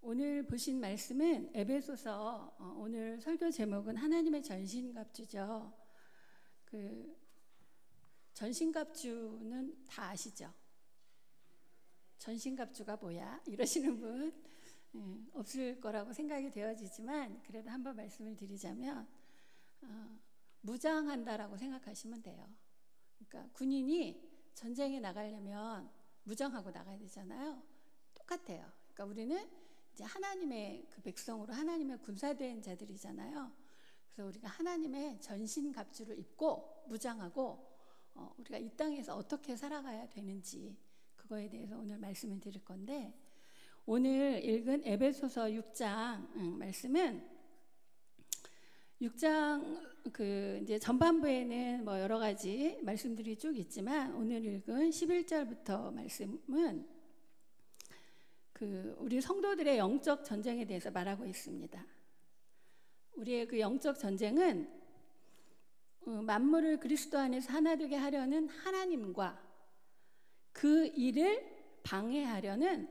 오늘 보신 말씀은 에베소서 오늘 설교 제목은 하나님의 전신갑주죠. 그 전신갑주는 다 아시죠? 전신갑주가 뭐야? 이러시는 분 없을 거라고 생각이 되어지지만 그래도 한번 말씀을 드리자면 무장한다라고 생각하시면 돼요. 그러니까 군인이 전쟁에 나가려면 무장하고 나가야 되잖아요. 똑같아요. 그러니까 우리는 이제 하나님의 그 백성으로 하나님의 군사된 자들이잖아요. 그래서 우리가 하나님의 전신갑주를 입고 무장하고 우리가 이 땅에서 어떻게 살아가야 되는지 그거에 대해서 오늘 말씀을 드릴 건데, 오늘 읽은 에베소서 6장 말씀은 6장 그 이제 전반부에는 뭐 여러 가지 말씀들이 쭉 있지만 오늘 읽은 11절부터 말씀은 그 우리 성도들의 영적 전쟁에 대해서 말하고 있습니다. 우리의 그 영적 전쟁은 만물을 그리스도 안에서 하나 되게 하려는 하나님과 그 일을 방해하려는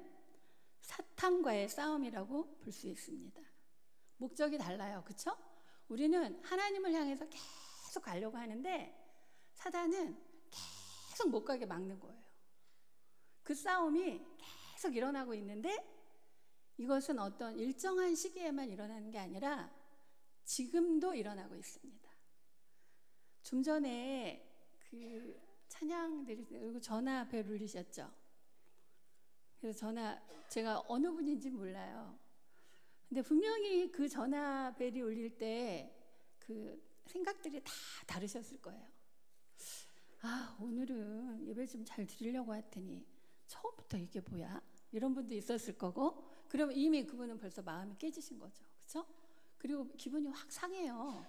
사탄과의 싸움이라고 볼 수 있습니다. 목적이 달라요. 그렇죠? 우리는 하나님을 향해서 계속 가려고 하는데 사탄은 계속 못 가게 막는 거예요. 그 싸움이 계속 일어나고 있는데 이것은 어떤 일정한 시기에만 일어나는 게 아니라 지금도 일어나고 있습니다. 좀 전에 그 찬양 드릴 때 전화 벨 울리셨죠? 그래서 제가 어느 분인지 몰라요. 근데 분명히 그 전화 벨이 울릴 때 그 생각들이 다 다르셨을 거예요. 아, 오늘은 예배 좀 잘 드리려고 했더니 처음부터 이게 뭐야? 이런 분도 있었을 거고, 그러면 이미 그분은 벌써 마음이 깨지신 거죠. 그렇죠? 그리고 기분이 확 상해요.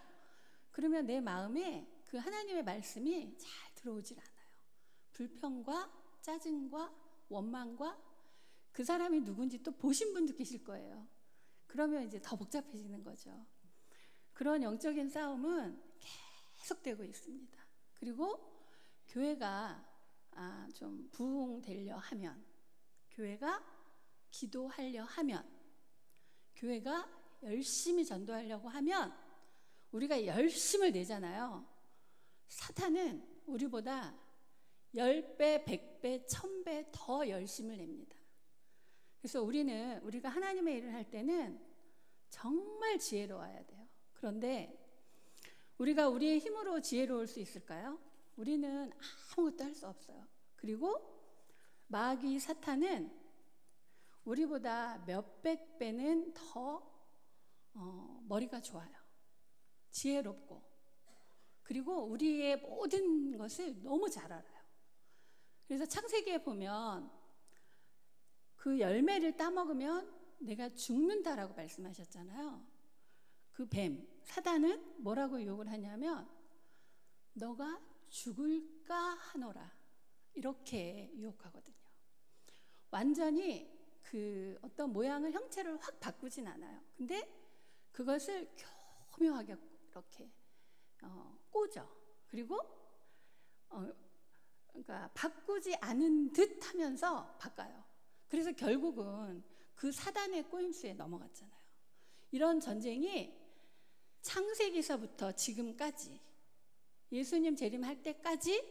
그러면 내 마음에 그 하나님의 말씀이 잘 들어오질 않아요. 불평과 짜증과 원망과 그 사람이 누군지 또 보신 분도 계실 거예요. 그러면 이제 더 복잡해지는 거죠. 그런 영적인 싸움은 계속되고 있습니다. 그리고 교회가 좀 부흥되려 하면, 교회가 기도하려 하면, 교회가 열심히 전도하려고 하면 우리가 열심을 내잖아요. 사탄은 우리보다 10배, 100배, 1000배 더 열심을 냅니다. 그래서 우리가 하나님의 일을 할 때는 정말 지혜로워야 돼요. 그런데 우리가 우리의 힘으로 지혜로울 수 있을까요? 우리는 아무것도 할 수 없어요. 그리고 마귀 사탄은 우리보다 몇백 배는 더 머리가 좋아요. 지혜롭고, 그리고 우리의 모든 것을 너무 잘 알아요. 그래서 창세기에 보면 그 열매를 따먹으면 내가 죽는다라고 말씀하셨잖아요. 그 뱀, 사단은 뭐라고 유혹을 하냐면 너가 죽을까 하노라, 이렇게 유혹하거든요. 완전히 그 어떤 모양을, 형체를 확 바꾸진 않아요. 근데 그것을 교묘하게 이렇게 꽂아. 그리고 그러니까 바꾸지 않은 듯 하면서 바꿔요. 그래서 결국은 그 사단의 꼬임수에 넘어갔잖아요. 이런 전쟁이 창세기서부터 지금까지, 예수님 재림할 때까지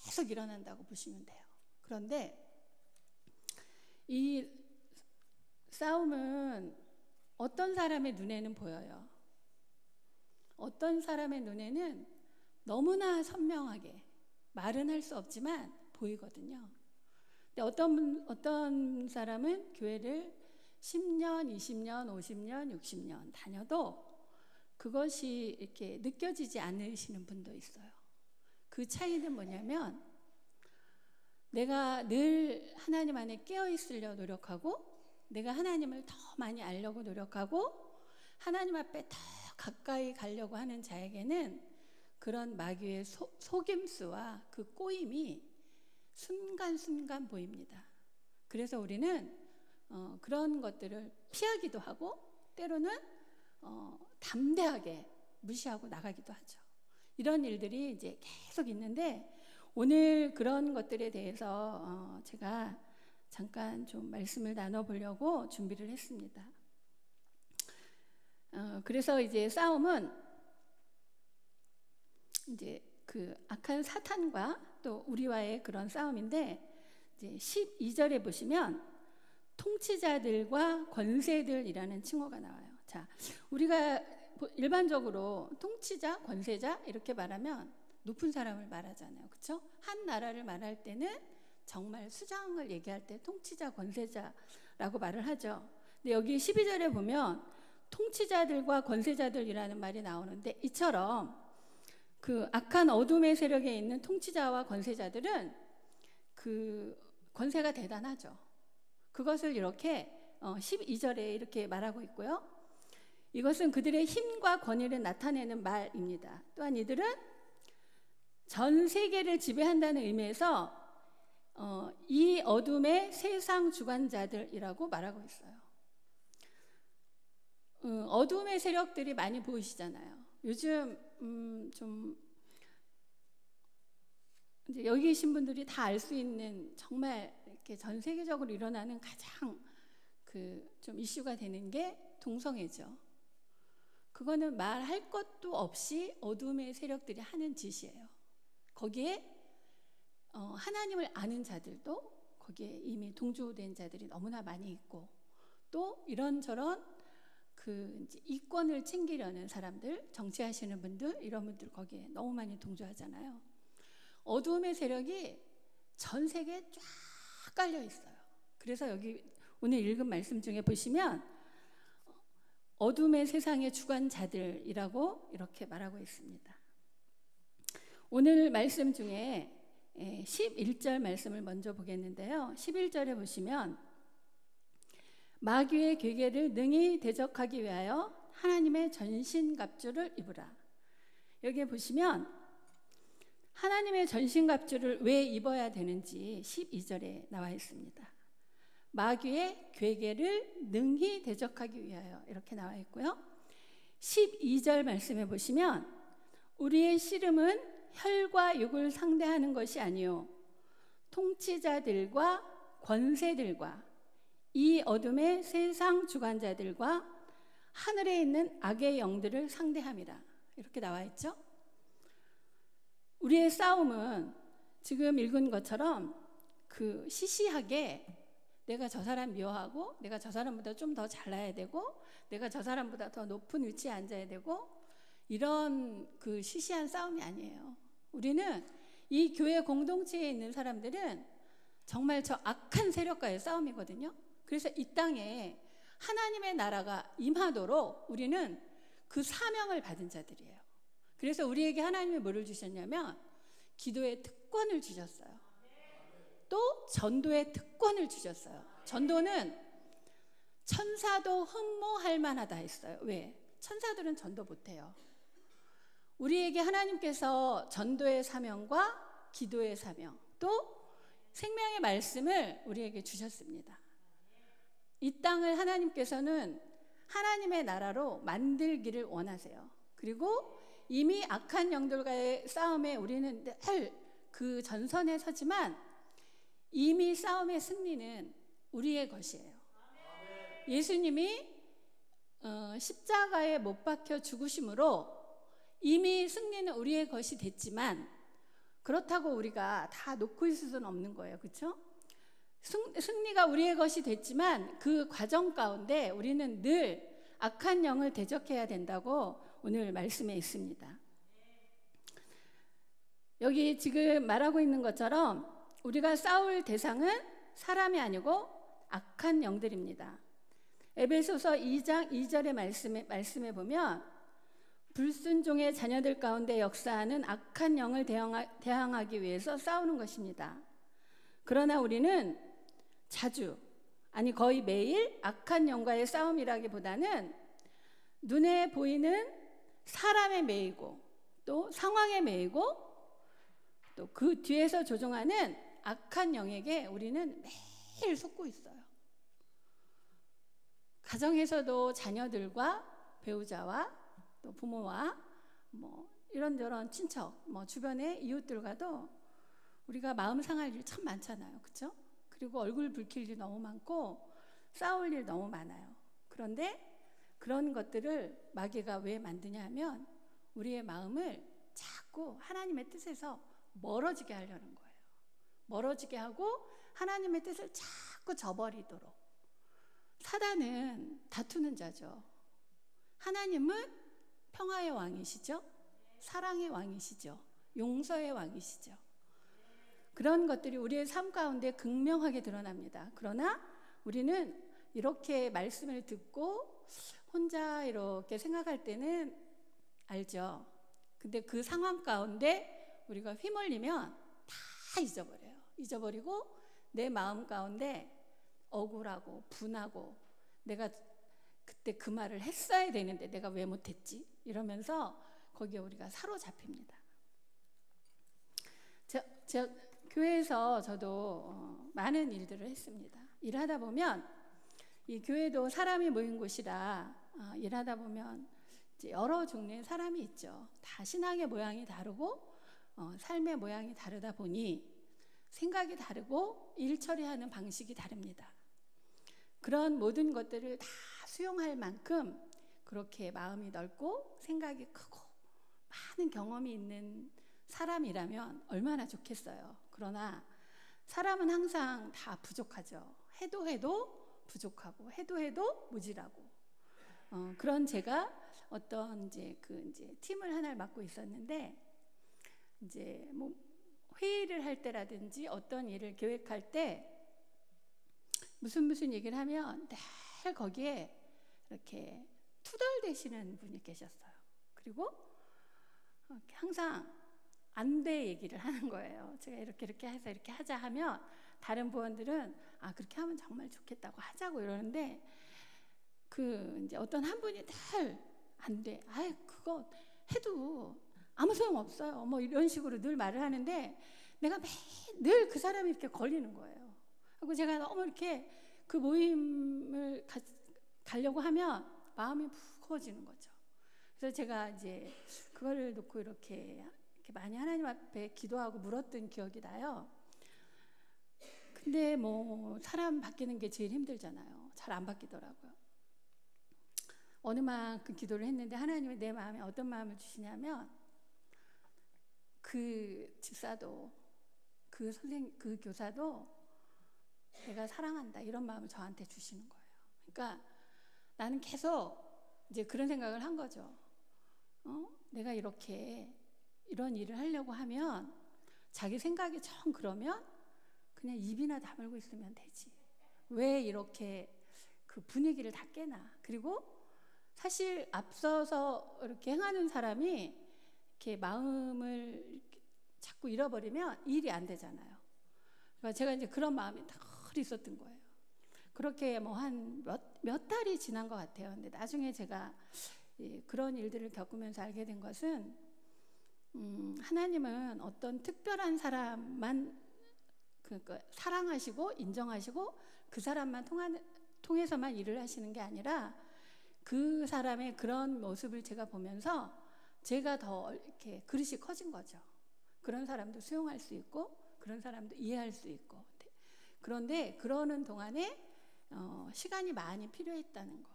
계속 일어난다고 보시면 돼요. 그런데 이 싸움은 어떤 사람의 눈에는 보여요. 어떤 사람의 눈에는 너무나 선명하게, 말은 할 수 없지만 보이거든요. 근데 어떤 사람은 교회를 10년, 20년, 50년, 60년 다녀도 그것이 이렇게 느껴지지 않으시는 분도 있어요. 그 차이는 뭐냐면 내가 늘 하나님 안에 깨어 있으려 노력하고, 내가 하나님을 더 많이 알려고 노력하고, 하나님 앞에 더 가까이 가려고 하는 자에게는 그런 마귀의 속임수와 그 꼬임이 순간순간 보입니다. 그래서 우리는 그런 것들을 피하기도 하고, 때로는 담대하게 무시하고 나가기도 하죠. 이런 일들이 이제 계속 있는데, 오늘 그런 것들에 대해서 제가 잠깐 좀 말씀을 나눠보려고 준비를 했습니다. 그래서 이제 싸움은 이제 그 악한 사탄과 또 우리와의 그런 싸움인데, 이제 12절에 보시면 통치자들과 권세들이라는 칭호가 나와요. 자, 우리가 일반적으로 통치자, 권세자 이렇게 말하면 높은 사람을 말하잖아요. 그렇죠? 한 나라를 말할 때는 정말 수장을 얘기할 때 통치자, 권세자라고 말을 하죠. 근데 여기 12절에 보면 통치자들과 권세자들이라는 말이 나오는데, 이처럼 그 악한 어둠의 세력에 있는 통치자와 권세자들은 그 권세가 대단하죠. 그것을 이렇게 12절에 이렇게 말하고 있고요. 이것은 그들의 힘과 권위를 나타내는 말입니다. 또한 이들은 전 세계를 지배한다는 의미에서 이 어둠의 세상 주관자들이라고 말하고 있어요. 어둠의 세력들이 많이 보이시잖아요. 요즘 좀 이제 여기 계신 분들이 다 알 수 있는, 정말 이렇게 전 세계적으로 일어나는 가장 그 좀 이슈가 되는 게 동성애죠. 그거는 말할 것도 없이 어둠의 세력들이 하는 짓이에요. 거기에 하나님을 아는 자들도 거기에 이미 동조된 자들이 너무나 많이 있고, 또 이런저런 그 이제 이권을 챙기려는 사람들, 정치하시는 분들, 이런 분들 거기에 너무 많이 동조하잖아요. 어둠의 세력이 전 세계에 쫙 깔려 있어요. 그래서 여기 오늘 읽은 말씀 중에 보시면 어둠의 세상의 주관자들이라고 이렇게 말하고 있습니다. 오늘 말씀 중에 11절 말씀을 먼저 보겠는데요. 11절에 보시면 마귀의 괴계를 능히 대적하기 위하여 하나님의 전신갑주를 입으라. 여기에 보시면 하나님의 전신갑주를 왜 입어야 되는지 12절에 나와 있습니다. 마귀의 괴계를 능히 대적하기 위하여 이렇게 나와 있고요. 12절 말씀에 보시면 우리의 씨름은 혈과 육을 상대하는 것이 아니요 통치자들과 권세들과 이 어둠의 세상 주관자들과 하늘에 있는 악의 영들을 상대함이라. 이렇게 나와 있죠. 우리의 싸움은 지금 읽은 것처럼 그 시시하게 내가 저 사람 미워하고, 내가 저 사람보다 좀 더 잘나야 되고, 내가 저 사람보다 더 높은 위치에 앉아야 되고, 이런 그 시시한 싸움이 아니에요. 우리는 이 교회 공동체에 있는 사람들은 정말 저 악한 세력과의 싸움이거든요. 그래서 이 땅에 하나님의 나라가 임하도록 우리는 그 사명을 받은 자들이에요. 그래서 우리에게 하나님이 뭐를 주셨냐면 기도의 특권을 주셨어요. 또 전도의 특권을 주셨어요. 전도는 천사도 흠모할 만하다 했어요. 왜? 천사들은 전도 못해요. 우리에게 하나님께서 전도의 사명과 기도의 사명, 또 생명의 말씀을 우리에게 주셨습니다. 이 땅을 하나님께서는 하나님의 나라로 만들기를 원하세요. 그리고 이미 악한 영들과의 싸움에 우리는 늘 그 전선에 서지만 이미 싸움의 승리는 우리의 것이에요. 예수님이 십자가에 못 박혀 죽으심으로 이미 승리는 우리의 것이 됐지만, 그렇다고 우리가 다 놓고 있을 수는 없는 거예요. 그렇죠? 승리가 우리의 것이 됐지만 그 과정 가운데 우리는 늘 악한 영을 대적해야 된다고 오늘 말씀에 있습니다. 여기 지금 말하고 있는 것처럼 우리가 싸울 대상은 사람이 아니고 악한 영들입니다. 에베소서 2장 2절의 말씀에 보면 불순종의 자녀들 가운데 역사하는 악한 영을 대항하기 위해서 싸우는 것입니다. 그러나 우리는 자주, 아니 거의 매일 악한 영과의 싸움이라기보다는 눈에 보이는 사람에 매이고, 또 상황에 매이고, 또 그 뒤에서 조종하는 악한 영에게 우리는 매일 속고 있어요. 가정에서도 자녀들과 배우자와 또 부모와 뭐 이런저런 친척, 뭐 주변의 이웃들과도 우리가 마음 상할 일 참 많잖아요. 그렇죠? 그리고 얼굴 붉힐 일 너무 많고 싸울 일 너무 많아요. 그런데 그런 것들을 마귀가 왜 만드냐 하면 우리의 마음을 자꾸 하나님의 뜻에서 멀어지게 하려는 거예요. 멀어지게 하고 하나님의 뜻을 자꾸 저버리도록. 사단은 다투는 자죠. 하나님은 평화의 왕이시죠. 사랑의 왕이시죠. 용서의 왕이시죠. 그런 것들이 우리의 삶 가운데 극명하게 드러납니다. 그러나 우리는 이렇게 말씀을 듣고 혼자 이렇게 생각할 때는 알죠. 근데 그 상황 가운데 우리가 휘말리면 다 잊어버려요. 잊어버리고 내 마음 가운데 억울하고 분하고 내가 그때 그 말을 했어야 되는데 내가 왜 못했지? 이러면서 거기에 우리가 사로잡힙니다. 제가 교회에서 저도 많은 일들을 했습니다. 일하다 보면 이 교회도 사람이 모인 곳이라 일하다 보면 이제 여러 종류의 사람이 있죠. 다 신앙의 모양이 다르고 삶의 모양이 다르다 보니 생각이 다르고 일 처리하는 방식이 다릅니다. 그런 모든 것들을 다 수용할 만큼 그렇게 마음이 넓고 생각이 크고 많은 경험이 있는 사람이라면 얼마나 좋겠어요. 그러나 사람은 항상 다 부족하죠. 해도 부족하고 해도 모자라고. 그런 제가 어떤 이제 팀을 하나를 맡고 있었는데 이제 뭐 회의를 할 때라든지 어떤 일을 계획할 때 무슨 얘기를 하면 늘 거기에 이렇게 투덜대시는 분이 계셨어요. 그리고 항상 안 돼 얘기를 하는 거예요. 제가 이렇게 해서 이렇게 하자 하면 다른 부원들은 그렇게 하면 정말 좋겠다고 하자고 이러는데 이제 어떤 한 분이 늘 안 돼. 그거 해도 아무 소용 없어요. 뭐 이런 식으로 늘 말을 하는데 내가 늘 그 사람이 이렇게 걸리는 거예요. 그리고 제가 너무 이렇게 그 모임을 가려고 하면 마음이 무거워지는 거죠. 그래서 제가 이제 그거를 놓고 이렇게 많이 하나님 앞에 기도하고 물었던 기억이 나요. 근데 뭐 사람 바뀌는 게 제일 힘들잖아요. 잘 안 바뀌더라고요. 어느 만큼 기도를 했는데 하나님이 내 마음에 어떤 마음을 주시냐면 그 집사도 그 교사도 내가 사랑한다 이런 마음을 저한테 주시는 거예요. 그러니까 나는 계속 이제 그런 생각을 한 거죠. 내가 이런 일을 하려고 하면 자기 생각이 정 그러면 그냥 입이나 다물고 있으면 되지. 왜 이렇게 그 분위기를 다 깨나. 그리고 사실 앞서서 이렇게 행하는 사람이 이렇게 마음을 이렇게 자꾸 잃어버리면 일이 안 되잖아요. 그러니까 제가 이제 그런 마음이 늘 있었던 거예요. 그렇게 뭐 한 몇 달이 지난 것 같아요. 근데 나중에 제가 그런 일들을 겪으면서 알게 된 것은 하나님은 어떤 특별한 사람만 사랑하시고 인정하시고 그 사람만 통해서만 일을 하시는 게 아니라 그 사람의 그런 모습을 제가 보면서 제가 더 이렇게 그릇이 커진 거죠. 그런 사람도 수용할 수 있고 그런 사람도 이해할 수 있고. 그런데 그러는 동안에 시간이 많이 필요했다는 거,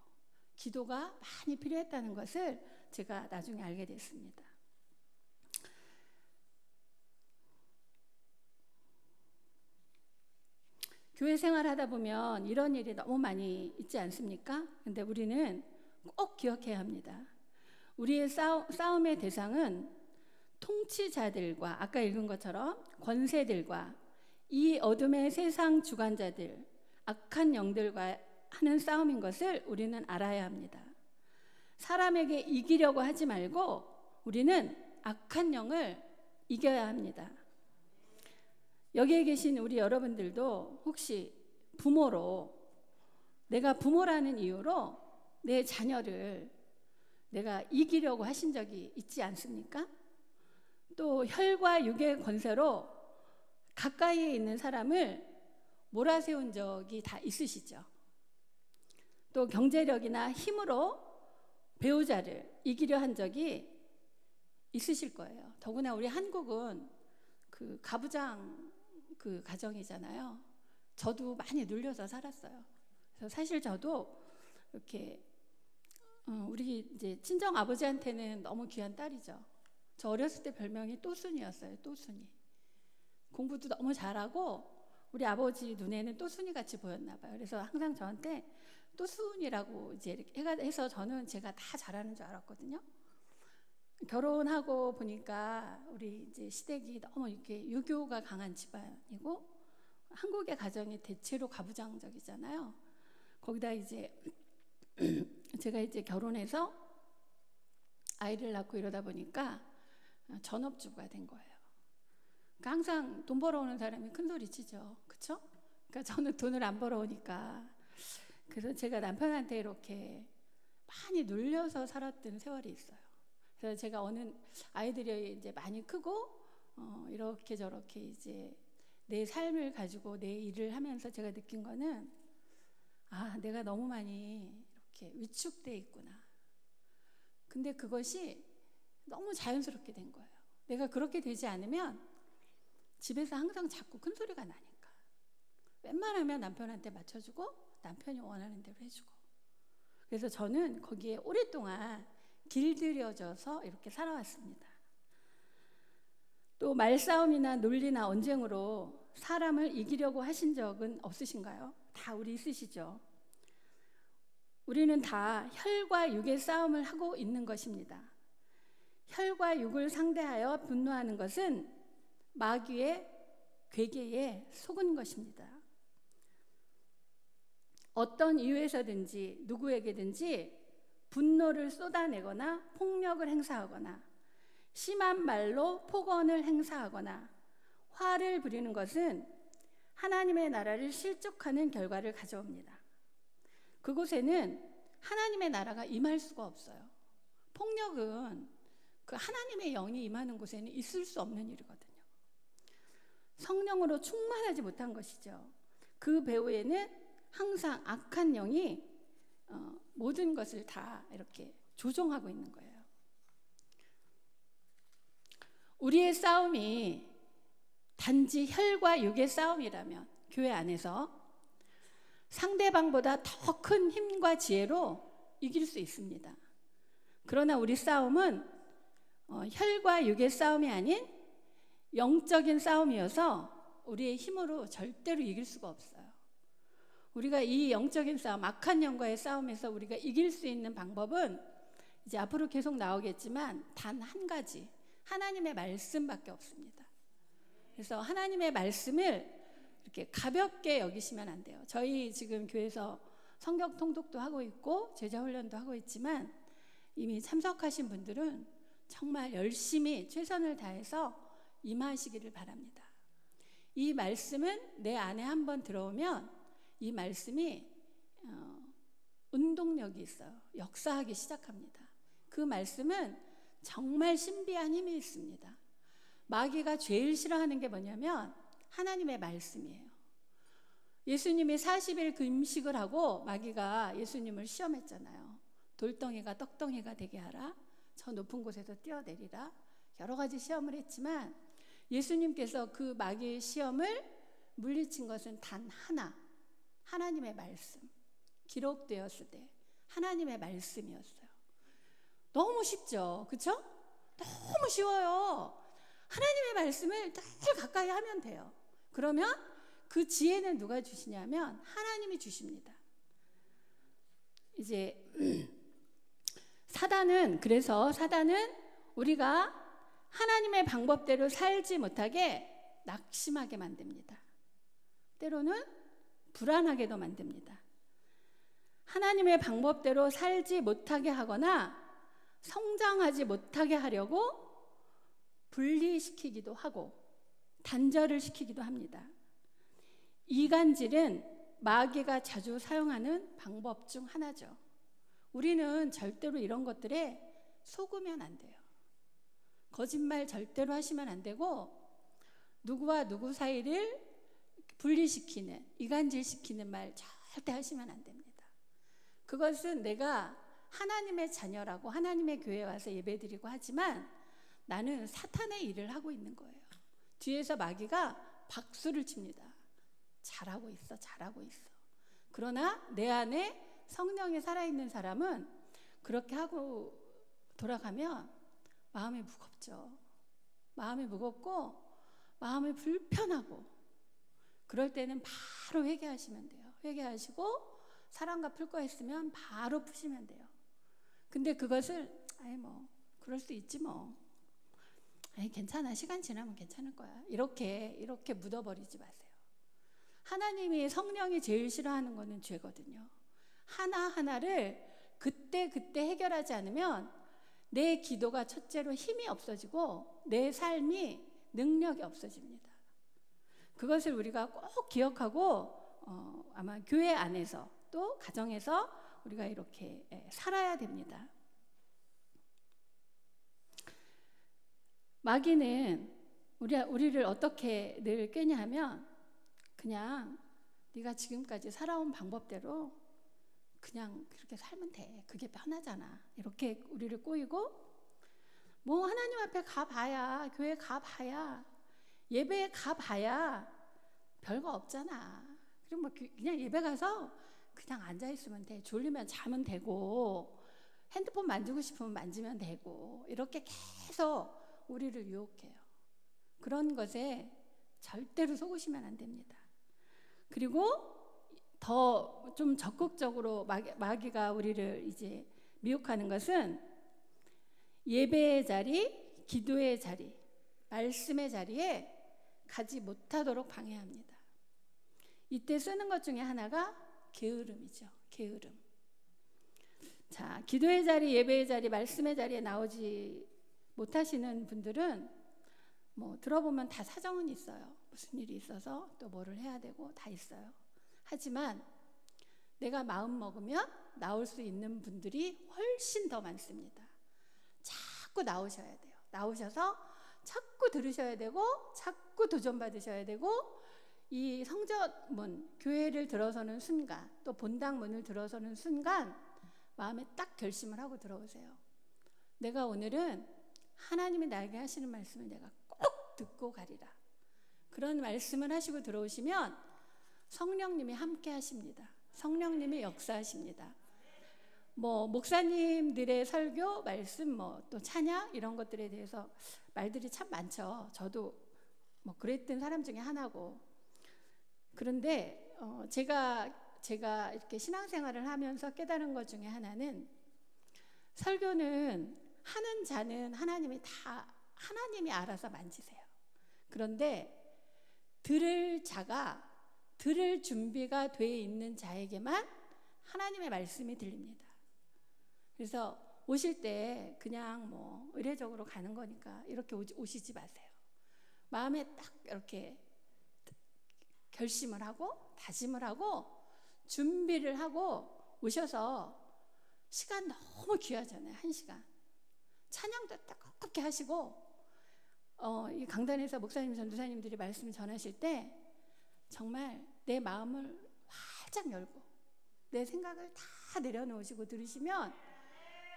기도가 많이 필요했다는 것을 제가 나중에 알게 됐습니다. 교회 생활하다 보면 이런 일이 너무 많이 있지 않습니까? 근데 우리는 꼭 기억해야 합니다. 우리의 싸움의 대상은 통치자들과 아까 읽은 것처럼 권세들과 이 어둠의 세상 주관자들, 악한 영들과 하는 싸움인 것을 우리는 알아야 합니다. 사람에게 이기려고 하지 말고 우리는 악한 영을 이겨야 합니다. 여기에 계신 우리 여러분들도 혹시 부모로 내가 부모라는 이유로 내 자녀를 내가 이기려고 하신 적이 있지 않습니까? 또 혈과 육의 권세로 가까이에 있는 사람을 몰아세운 적이 다 있으시죠. 또 경제력이나 힘으로 배우자를 이기려 한 적이 있으실 거예요. 더구나 우리 한국은 그 가부장 그 가정이잖아요. 저도 많이 눌려서 살았어요. 그래서 사실 저도 이렇게 우리 이제 친정 아버지한테는 너무 귀한 딸이죠. 저 어렸을 때 별명이 또순이었어요. 또순이. 공부도 너무 잘하고 우리 아버지 눈에는 또순이 같이 보였나 봐요. 그래서 항상 저한테 또순이라고 이제 이렇게 해서 저는 제가 다 잘하는 줄 알았거든요. 결혼하고 보니까 우리 이제 시댁이 너무 이렇게 유교가 강한 집안이고 한국의 가정이 대체로 가부장적이잖아요. 거기다 이제 제가 이제 결혼해서 아이를 낳고 이러다 보니까 전업주부가 된 거예요. 그러니까 항상 돈 벌어오는 사람이 큰 소리 치죠. 그렇죠? 그러니까 저는 돈을 안 벌어오니까 그래서 제가 남편한테 이렇게 많이 눌려서 살았던 세월이 있어요. 그래서 제가 어느 아이들이 이제 많이 크고 이렇게 저렇게 이제 내 삶을 가지고 내 일을 하면서 제가 느낀 거는 내가 너무 많이 이렇게 위축돼 있구나. 근데 그것이 너무 자연스럽게 된 거예요. 내가 그렇게 되지 않으면 집에서 항상 자꾸 큰 소리가 나니까 웬만하면 남편한테 맞춰주고 남편이 원하는 대로 해주고 그래서 저는 거기에 오랫동안 길들여져서 이렇게 살아왔습니다. 또 말싸움이나 논리나 언쟁으로 사람을 이기려고 하신 적은 없으신가요? 다 우리 있으시죠? 우리는 다 혈과 육의 싸움을 하고 있는 것입니다. 혈과 육을 상대하여 분노하는 것은 마귀의 괴계에 속은 것입니다. 어떤 이유에서든지 누구에게든지 분노를 쏟아내거나 폭력을 행사하거나 심한 말로 폭언을 행사하거나 화를 부리는 것은 하나님의 나라를 실족하는 결과를 가져옵니다. 그곳에는 하나님의 나라가 임할 수가 없어요. 폭력은 그 하나님의 영이 임하는 곳에는 있을 수 없는 일이거든요. 성령으로 충만하지 못한 것이죠. 그 배후에는 항상 악한 영이 모든 것을 다 이렇게 조종하고 있는 거예요. 우리의 싸움이 단지 혈과 육의 싸움이라면 교회 안에서 상대방보다 더 큰 힘과 지혜로 이길 수 있습니다. 그러나 우리 싸움은 혈과 육의 싸움이 아닌 영적인 싸움이어서 우리의 힘으로 절대로 이길 수가 없어요. 우리가 이 영적인 싸움, 악한 영과의 싸움에서 우리가 이길 수 있는 방법은 이제 앞으로 계속 나오겠지만 단 한 가지, 하나님의 말씀밖에 없습니다. 그래서 하나님의 말씀을 이렇게 가볍게 여기시면 안 돼요. 저희 지금 교회에서 성경 통독도 하고 있고 제자 훈련도 하고 있지만 이미 참석하신 분들은 정말 열심히 최선을 다해서 임하시기를 바랍니다. 이 말씀은 내 안에 한번 들어오면 이 말씀이 운동력이 있어요. 역사하기 시작합니다. 그 말씀은 정말 신비한 힘이 있습니다. 마귀가 제일 싫어하는 게 뭐냐면 하나님의 말씀이에요. 예수님이 40일 금식을 하고 마귀가 예수님을 시험했잖아요. 돌덩이가 떡덩이가 되게 하라. 저 높은 곳에서 뛰어내리라. 여러 가지 시험을 했지만 예수님께서 그 마귀의 시험을 물리친 것은 단 하나. 하나님의 말씀. 기록되었을 때 하나님의 말씀이었어요. 너무 쉽죠? 그렇죠? 너무 쉬워요. 하나님의 말씀을 늘 가까이 하면 돼요. 그러면 그 지혜는 누가 주시냐면 하나님이 주십니다. 이제 사단은 우리가 하나님의 방법대로 살지 못하게 낙심하게 만듭니다. 때로는 불안하게도 만듭니다. 하나님의 방법대로 살지 못하게 하거나 성장하지 못하게 하려고 분리시키기도 하고 단절을 시키기도 합니다. 이간질은 마귀가 자주 사용하는 방법 중 하나죠. 우리는 절대로 이런 것들에 속으면 안 돼요. 거짓말 절대로 하시면 안 되고 누구와 누구 사이를 분리시키는, 이간질시키는 말 절대 하시면 안 됩니다. 그것은 내가 하나님의 자녀라고 하나님의 교회에 와서 예배드리고 하지만 나는 사탄의 일을 하고 있는 거예요. 뒤에서 마귀가 박수를 칩니다. 잘하고 있어, 잘하고 있어. 그러나 내 안에 성령이 살아있는 사람은 그렇게 하고 돌아가면 마음이 무겁죠. 마음이 무겁고 마음이 불편하고, 그럴 때는 바로 회개하시면 돼요. 회개하시고 사랑과 풀 거 있으면 바로 푸시면 돼요. 근데 그것을 뭐 그럴 수 있지 뭐, 괜찮아, 시간 지나면 괜찮을 거야, 이렇게 묻어버리지 마세요. 하나님이, 성령이 제일 싫어하는 거는 죄거든요. 하나하나를 그때 해결하지 않으면 내 기도가 첫째로 힘이 없어지고 내 삶이 능력이 없어집니다. 그것을 우리가 꼭 기억하고 아마 교회 안에서 또 가정에서 우리가 이렇게 살아야 됩니다. 마귀는 우리를 어떻게 늘 꾀냐 하면, 그냥 네가 지금까지 살아온 방법대로 그냥 그렇게 살면 돼, 그게 편하잖아, 이렇게 우리를 꼬이고, 뭐 하나님 앞에 가봐야, 교회 가봐야, 예배에 가봐야 별거 없잖아. 그럼 뭐 그냥 예배 가서 그냥 앉아있으면 돼, 졸리면 자면 되고, 핸드폰 만지고 싶으면 만지면 되고, 이렇게 계속 우리를 유혹해요. 그런 것에 절대로 속으시면 안 됩니다. 그리고 더 좀 적극적으로 마귀가 우리를 이제 미혹하는 것은 예배의 자리, 기도의 자리, 말씀의 자리에 가지 못하도록 방해합니다. 이때 쓰는 것 중에 하나가 게으름이죠. 게으름. 자, 기도의 자리, 예배의 자리, 말씀의 자리에 나오지 못하시는 분들은 뭐 들어보면 다 사정은 있어요. 무슨 일이 있어서 또 뭐를 해야 되고 다 있어요. 하지만 내가 마음 먹으면 나올 수 있는 분들이 훨씬 더 많습니다. 자꾸 나오셔야 돼요. 나오셔서 자꾸 들으셔야 되고, 자꾸 도전받으셔야 되고, 이 성전문, 교회를 들어서는 순간, 또 본당 문을 들어서는 순간 마음에 딱 결심을 하고 들어오세요. 내가 오늘은 하나님이 나에게 하시는 말씀을 내가 꼭 듣고 가리라. 그런 말씀을 하시고 들어오시면 성령님이 함께 하십니다. 성령님이 역사하십니다. 뭐 목사님들의 설교, 말씀, 뭐 또 찬양, 이런 것들에 대해서 말들이 참 많죠. 저도 뭐 그랬던 사람 중에 하나고. 그런데 제가 이렇게 신앙생활을 하면서 깨달은 것 중에 하나는, 설교는 하는 자는 하나님이 알아서 만지세요. 그런데 들을 자가, 들을 준비가 돼 있는 자에게만 하나님의 말씀이 들립니다. 그래서 오실 때 그냥 뭐 의례적으로 가는 거니까 이렇게 오시지 마세요. 마음에 딱 이렇게 결심을 하고 다짐을 하고 준비를 하고 오셔서, 시간 너무 귀하잖아요. 1시간 찬양도 딱 ቁ깝게 하시고, 이 강단에서 목사님, 전도사님들이 말씀을 전하실 때 정말 내 마음을 활짝 열고 내 생각을 다 내려놓으시고 들으시면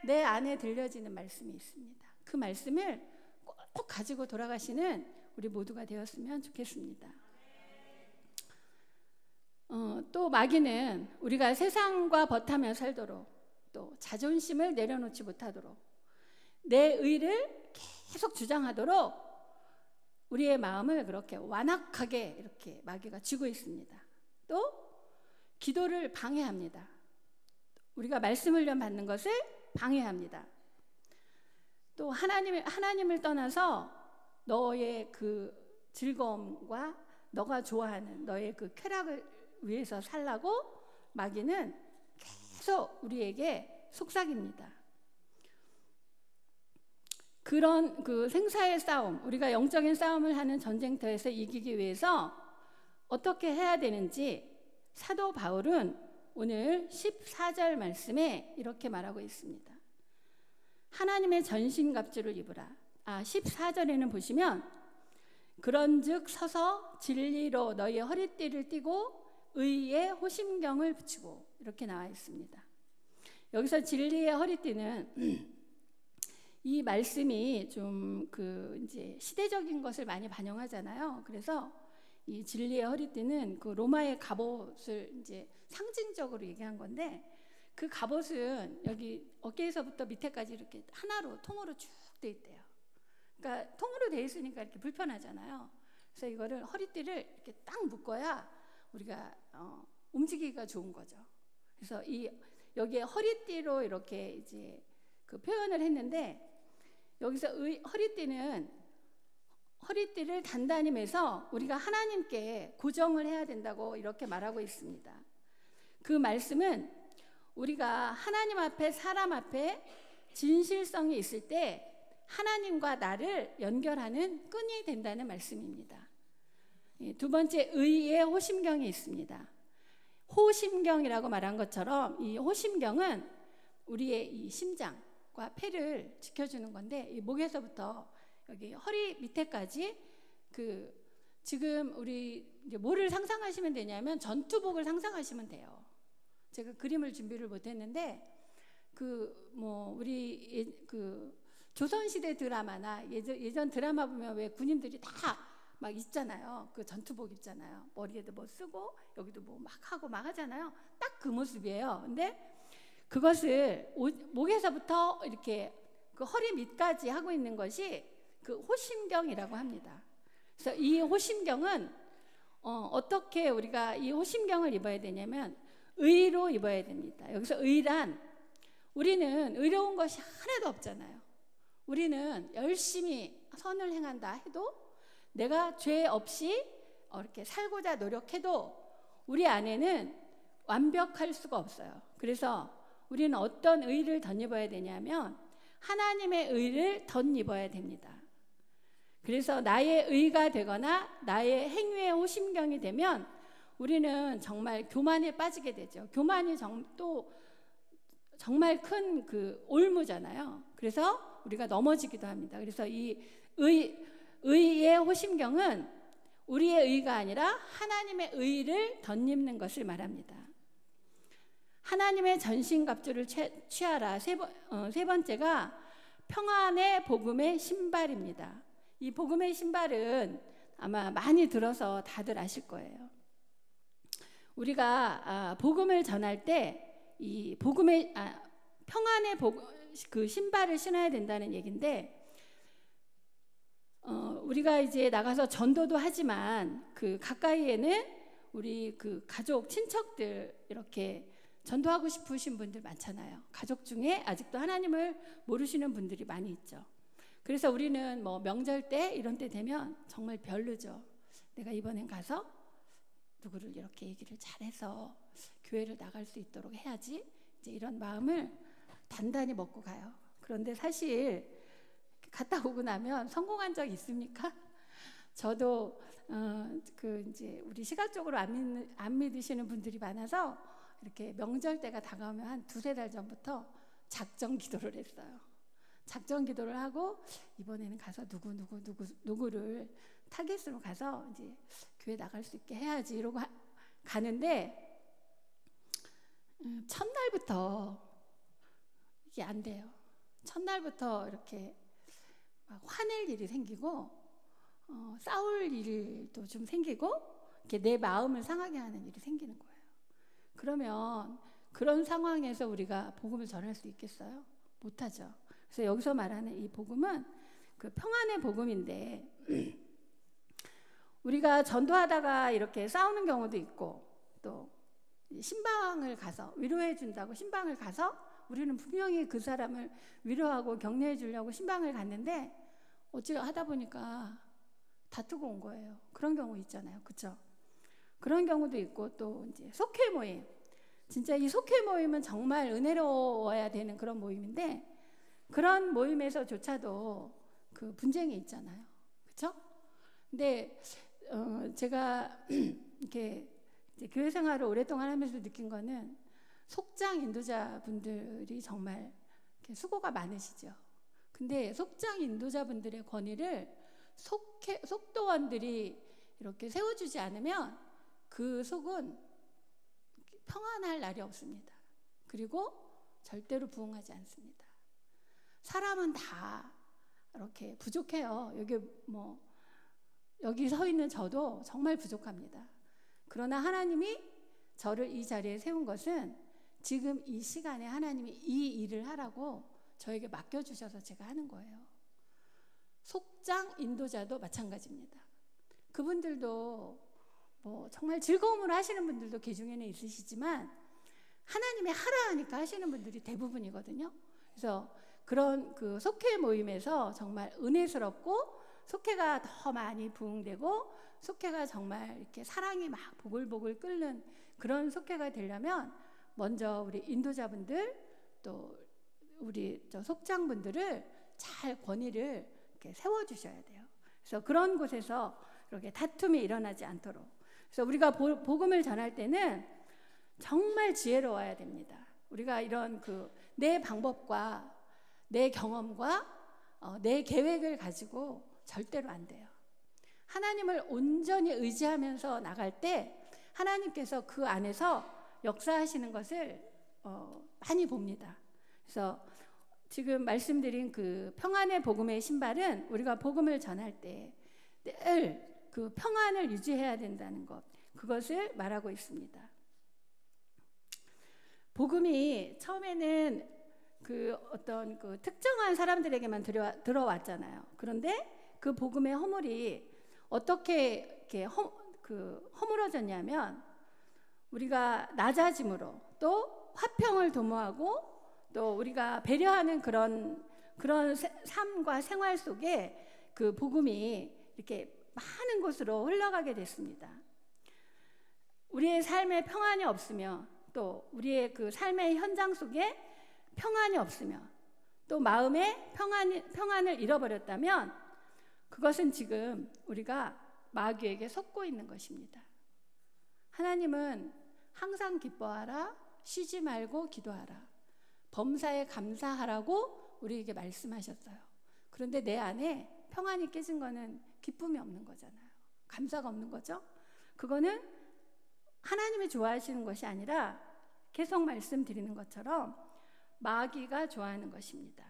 내 안에 들려지는 말씀이 있습니다. 그 말씀을 꼭 가지고 돌아가시는 우리 모두가 되었으면 좋겠습니다. 또 마귀는 우리가 세상과 버타며 살도록, 또 자존심을 내려놓지 못하도록, 내 의를 계속 주장하도록 우리의 마음을 그렇게 완악하게 이렇게 마귀가 쥐고 있습니다. 또 기도를 방해합니다. 우리가 말씀을 받는 것을 방해합니다. 또 하나님을 떠나서 너의 그 즐거움과 너가 좋아하는 너의 그 쾌락을 위해서 살라고 마귀는 계속 우리에게 속삭입니다. 그런 그 생사의 싸움, 우리가 영적인 싸움을 하는 전쟁터에서 이기기 위해서 어떻게 해야 되는지 사도 바울은 오늘 14절 말씀에 이렇게 말하고 있습니다. 하나님의 전신갑주를 입으라. 14절에는 보시면, 그런즉 서서 진리로 너희 허리띠를 띠고 의의 호심경을 붙이고, 이렇게 나와 있습니다. 여기서 진리의 허리띠는 이 말씀이 좀 이제 시대적인 것을 많이 반영하잖아요. 그래서 이 진리의 허리띠는 그 로마의 갑옷을 이제 상징적으로 얘기한 건데, 그 갑옷은 여기 어깨에서부터 밑에까지 이렇게 하나로 통으로 쭉 돼 있대요. 그러니까 통으로 돼 있으니까 이렇게 불편하잖아요. 그래서 이거를 허리띠를 이렇게 딱 묶어야 우리가 움직이기가 좋은 거죠. 그래서 이 여기에 허리띠로 이렇게 이제 그 표현을 했는데, 여기서 허리띠를 단단히 매서 우리가 하나님께 고정을 해야 된다고 이렇게 말하고 있습니다. 그 말씀은 우리가 하나님 앞에 사람 앞에 진실성이 있을 때 하나님과 나를 연결하는 끈이 된다는 말씀입니다. 두 번째, 의의 호심경이 있습니다. 호심경이라고 말한 것처럼 이 호심경은 우리의 이 심장과 폐를 지켜주는 건데, 이 목에서부터 여기 허리 밑에까지 지금 우리 이제 뭐를 상상하시면 되냐면 전투복을 상상하시면 돼요. 제가 그림을 준비를 못했는데 우리 조선시대 드라마나 예전 드라마 보면 왜 군인들이 다 막 있잖아요. 그 전투복 입잖아요. 머리에도 뭐 쓰고 여기도 뭐 막 하고 막 하잖아요. 딱 그 모습이에요. 근데 그것을 목에서부터 이렇게 그 허리 밑까지 하고 있는 것이 그 호심경이라고 합니다. 그래서 이 호심경은 어떻게 우리가 이 호심경을 입어야 되냐면 의로 입어야 됩니다. 여기서 의란, 우리는 의로운 것이 하나도 없잖아요. 우리는 열심히 선을 행한다 해도, 내가 죄 없이 이렇게 살고자 노력해도 우리 안에는 완벽할 수가 없어요. 그래서 우리는 어떤 의를 덧입어야 되냐면 하나님의 의를 덧입어야 됩니다. 그래서 나의 의가 되거나 나의 행위의 호심경이 되면 우리는 정말 교만에 빠지게 되죠. 교만이 또 정말 큰 그 올무잖아요. 그래서 우리가 넘어지기도 합니다. 그래서 이 의의 호심경은 우리의 의가 아니라 하나님의 의를 덧입는 것을 말합니다. 하나님의 전신갑주를 취하라. 세 번째가 평안의 복음의 신발입니다. 이 복음의 신발은 아마 많이 들어서 다들 아실 거예요. 우리가 복음을 전할 때 이 평안의 그 신발을 신어야 된다는 얘기인데, 우리가 이제 나가서 전도도 하지만 그 가까이에는 우리 그 가족, 친척들 이렇게 전도하고 싶으신 분들 많잖아요. 가족 중에 아직도 하나님을 모르시는 분들이 많이 있죠. 그래서 우리는 뭐 명절 때 이런 때 되면 정말 별로죠. 내가 이번엔 가서 누구를 이렇게 얘기를 잘해서 교회를 나갈 수 있도록 해야지, 이제 이런 마음을 단단히 먹고 가요. 그런데 사실 갔다 오고 나면 성공한 적 있습니까? 저도 이제 우리 시각적으로 안 믿으시는 분들이 많아서 이렇게 명절 때가 다가오면 한 2-3달 전부터 작정 기도를 했어요. 작정 기도를 하고 이번에는 가서 누구를 타겟으로 가서 이제 교회 나갈 수 있게 해야지 이러고 가는데, 첫날부터 이게 안 돼요. 첫날부터 이렇게 막 화낼 일이 생기고 싸울 일도 좀 생기고, 이렇게 내 마음을 상하게 하는 일이 생기는 거예요. 그러면 그런 상황에서 우리가 복음을 전할 수 있겠어요? 못하죠. 그래서 여기서 말하는 이 복음은 그 평안의 복음인데, 우리가 전도하다가 이렇게 싸우는 경우도 있고, 또 신방을 가서 위로해 준다고 신방을 가서 우리는 분명히 그 사람을 위로하고 격려해 주려고 신방을 갔는데 어찌 하다 보니까 다투고 온 거예요. 그런 경우 있잖아요. 그렇죠? 그런 경우도 있고, 또 이제 속회 모임, 진짜 이 속회 모임은 정말 은혜로워야 되는 그런 모임인데, 그런 모임에서조차도 그 분쟁이 있잖아요. 그렇죠? 근데 제가 이렇게 이제 교회 생활을 오랫동안 하면서 느낀 거는 속장 인도자분들이 정말 이렇게 수고가 많으시죠. 근데 속장 인도자분들의 권위를 속도원들이 이렇게 세워주지 않으면 그 속은 평안할 날이 없습니다. 그리고 절대로 부흥하지 않습니다. 사람은 다 이렇게 부족해요. 여기 뭐 여기 서 있는 저도 정말 부족합니다. 그러나 하나님이 저를 이 자리에 세운 것은 지금 이 시간에 하나님이 이 일을 하라고 저에게 맡겨주셔서 제가 하는 거예요. 속장 인도자도 마찬가지입니다. 그분들도 뭐 정말 즐거움으로 하시는 분들도 그 중에는 있으시지만 하나님이 하라 하니까 하시는 분들이 대부분이거든요. 그래서 그런 그 속회 모임에서 정말 은혜스럽고 속회가 더 많이 부흥되고 속회가 정말 이렇게 사랑이 막 보글보글 끓는 그런 속회가 되려면 먼저 우리 인도자분들 또 우리 저 속장분들을 잘 권위를 이렇게 세워주셔야 돼요. 그래서 그런 곳에서 이렇게 다툼이 일어나지 않도록. 그래서 우리가 복음을 전할 때는 정말 지혜로워야 됩니다. 우리가 이런 그 내 방법과 내 경험과 내 계획을 가지고 절대로 안 돼요. 하나님을 온전히 의지하면서 나갈 때 하나님께서 그 안에서 역사하시는 것을 많이 봅니다. 그래서 지금 말씀드린 그 평안의 복음의 신발은 우리가 복음을 전할 때 늘 그 평안을 유지해야 된다는 것, 그것을 말하고 있습니다. 복음이 처음에는 그 어떤 그 특정한 사람들에게만 들어왔잖아요. 그런데 그 복음의 허물이 어떻게 이렇게 허물어졌냐면 우리가 낮아짐으로 또 화평을 도모하고 또 우리가 배려하는 그런 삶과 생활 속에 그 복음이 이렇게 많은 곳으로 흘러가게 됐습니다. 우리의 삶에 평안이 없으며 또 우리의 그 삶의 현장 속에 평안이 없으며 또 마음에 평안을 잃어버렸다면 그것은 지금 우리가 마귀에게 속고 있는 것입니다. 하나님은 항상 기뻐하라, 쉬지 말고 기도하라, 범사에 감사하라고 우리에게 말씀하셨어요. 그런데 내 안에 평안이 깨진 거는 기쁨이 없는 거잖아요. 감사가 없는 거죠. 그거는 하나님이 좋아하시는 것이 아니라 계속 말씀드리는 것처럼 마귀가 좋아하는 것입니다.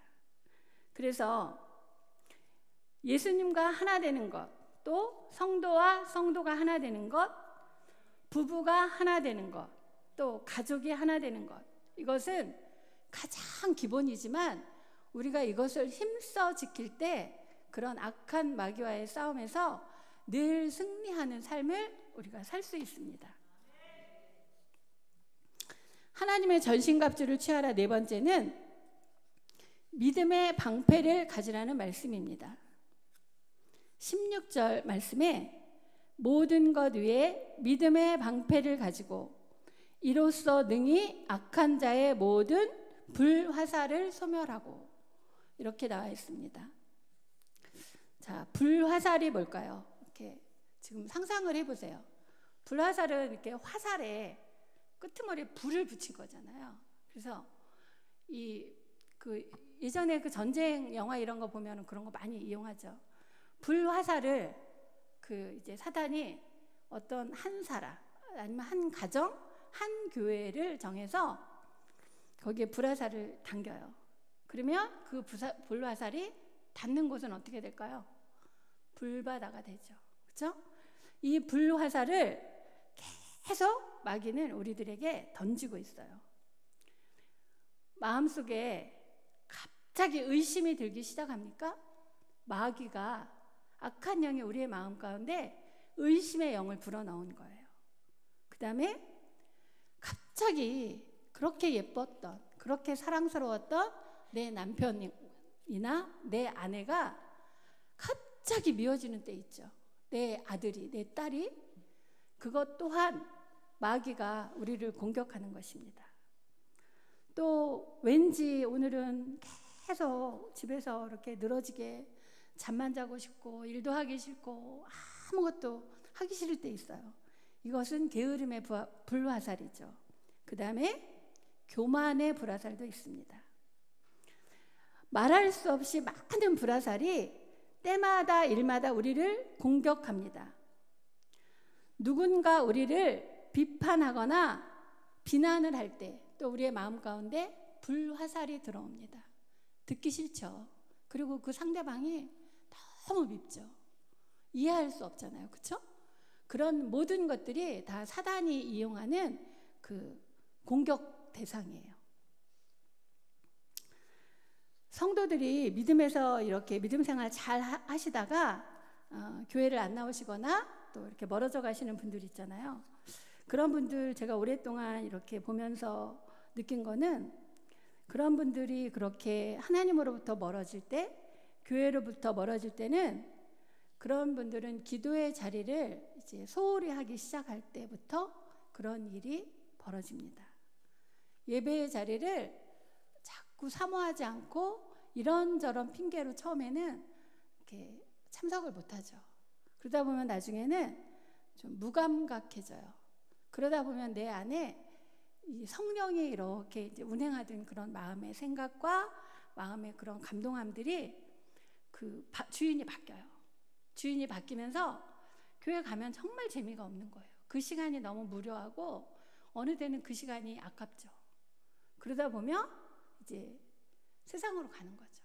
그래서 예수님과 하나 되는 것, 또 성도와 성도가 하나 되는 것, 부부가 하나 되는 것, 또 가족이 하나 되는 것, 이것은 가장 기본이지만 우리가 이것을 힘써 지킬 때 그런 악한 마귀와의 싸움에서 늘 승리하는 삶을 우리가 살 수 있습니다. 하나님의 전신갑주를 취하라. 네 번째는 믿음의 방패를 가지라는 말씀입니다. 16절 말씀에 모든 것 위에 믿음의 방패를 가지고 이로써 능히 악한 자의 모든 불화살을 소멸하고, 이렇게 나와 있습니다. 자, 불화살이 뭘까요? 이렇게 지금 상상을 해보세요. 불화살은 이렇게 화살에 끄트머리에 불을 붙인 거잖아요. 그래서 예전에 그 전쟁 영화 이런 거 보면 그런 거 많이 이용하죠. 불화살을 이제 사단이 어떤 한 사람 아니면 한 가정, 한 교회를 정해서 거기에 불화살을 당겨요. 그러면 그 불화살이 닿는 곳은 어떻게 될까요? 불바다가 되죠. 그렇죠? 이 불화살을 계속 마귀는 우리들에게 던지고 있어요. 마음속에 갑자기 의심이 들기 시작합니까? 마귀가, 악한 영이 우리의 마음 가운데 의심의 영을 불어넣은 거예요. 그 다음에 갑자기 그렇게 예뻤던, 그렇게 사랑스러웠던 내 남편이나 내 아내가 갑자기 미워지는 때 있죠. 내 아들이, 내 딸이. 그것 또한 마귀가 우리를 공격하는 것입니다. 또 왠지 오늘은 계속 집에서 이렇게 늘어지게 잠만 자고 싶고 일도 하기 싫고 아무것도 하기 싫을 때 있어요. 이것은 게으름의 불화살이죠. 그 다음에 교만의 불화살도 있습니다. 말할 수 없이 많은 불화살이 때마다 일마다 우리를 공격합니다. 누군가 우리를 비판하거나 비난을 할 때 또 우리의 마음 가운데 불화살이 들어옵니다. 듣기 싫죠. 그리고 그 상대방이 너무 밉죠. 이해할 수 없잖아요. 그렇죠? 그런 모든 것들이 다 사단이 이용하는 그 공격 대상이에요. 성도들이 믿음에서 이렇게 믿음 생활 잘 하시다가 교회를 안 나오시거나 또 이렇게 멀어져 가시는 분들 있잖아요. 그런 분들 제가 오랫동안 이렇게 보면서 느낀 거는, 그런 분들이 그렇게 하나님으로부터 멀어질 때, 교회로부터 멀어질 때는 그런 분들은 기도의 자리를 이제 소홀히 하기 시작할 때부터 그런 일이 벌어집니다. 예배의 자리를 자꾸 사모하지 않고 이런저런 핑계로 처음에는 이렇게 참석을 못하죠. 그러다 보면 나중에는 좀 무감각해져요. 그러다 보면 내 안에 이 성령이 이렇게 이제 운행하던 그런 마음의 생각과 마음의 그런 감동함들이 그 주인이 바뀌어요. 주인이 바뀌면서 교회 가면 정말 재미가 없는 거예요. 그 시간이 너무 무료하고 어느 때는 그 시간이 아깝죠. 그러다 보면 이제 세상으로 가는 거죠.